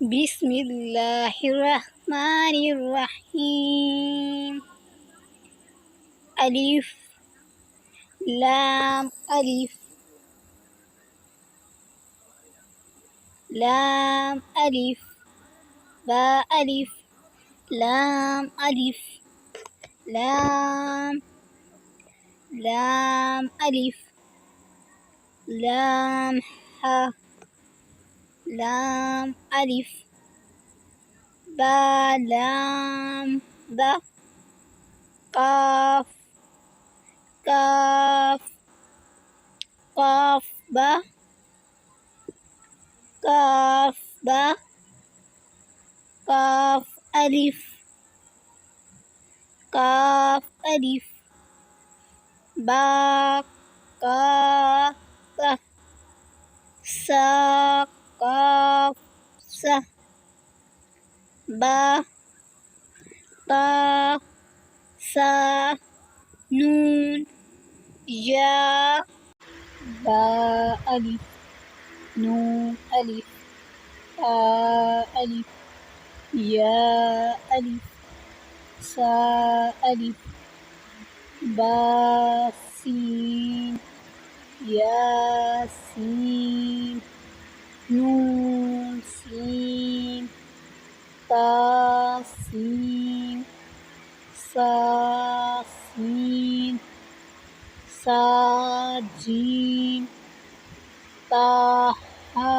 बिस्मिल्लाहिर्रहमानिर्रहीम। अलिफ लाम अलिफ लाम अलिफ बा अलिफ लाम अलिफ लाम लाम अलिफ लाम हा लाम अलिफ बा लाम बा काफ काफ काफ बा काफ बा काफ अलिफ काफ अलिफ बा काफ सा काफ सा बा ता सा नून या बा अलिफ नून अलिफ ता अलिफ या अलिफ सा अलिफ बा सीन या सीन नून सीन ता सीन सा सीन सा जीम ता हा